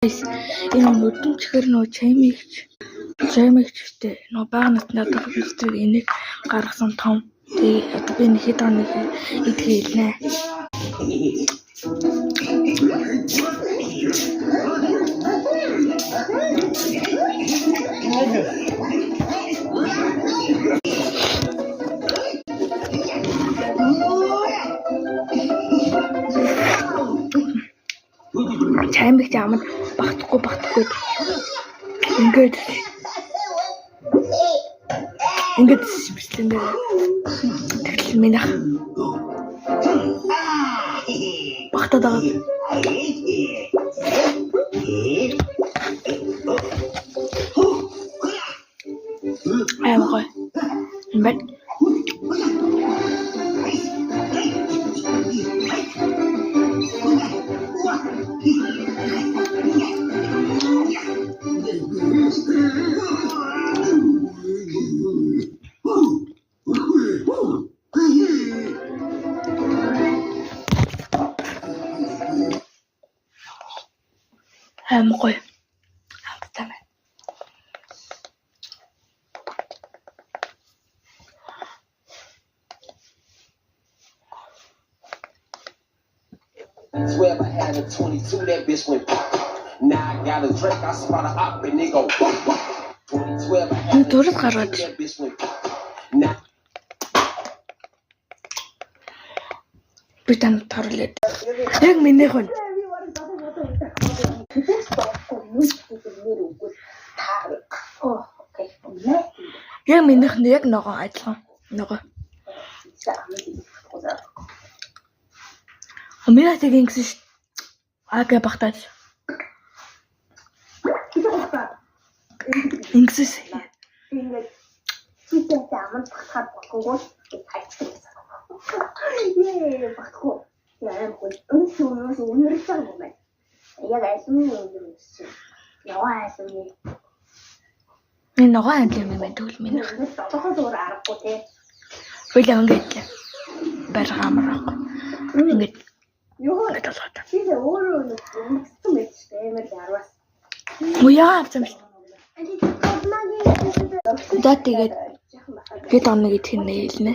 Энэ өдөрчгөр нөө чаймигчтэй нөө бага натны одоо хүмүүстэй энийг гаргасан том. Тэгээ одоо би нэг хэд хоног идэх хэлнэ. Чаймигч амд багтахгүй ингээд бичлэн дээр тэгэл минийх багтаад байгаа. Аймагай бат аймагай хамттай. Swear I had a 22, that bitch went pop. Now I got a drink, I spot a op and they go pop. 2012 I had a 22, that bitch went pop. Now Битэн торлоо. Яг минийх нь. Яг минийх нь яг нөгөө адилхан. Нөгөө. Амиратыг ингэсэн ш. Ага багтаад. Ингэсэн. Ингээд читэй аманд багтахад баггүй хайчих. Багтахгүй. Яа гоо өнөөс өнөөс цаг юм байна. Яг айсны юм шиг. Яваа айсны. Энэ нөгөө англим юм байна тэгвэл минь. Тодорхой зүгээр аргагүй те. Хөлөө ингээд баргаамаар. Ингээд Юу гэдэг болоо. чи өөрөө нэгсэн мэт амар ярвас. Муяа авсан биш. За тэгээд хэд оног идэх нь хэлнэ.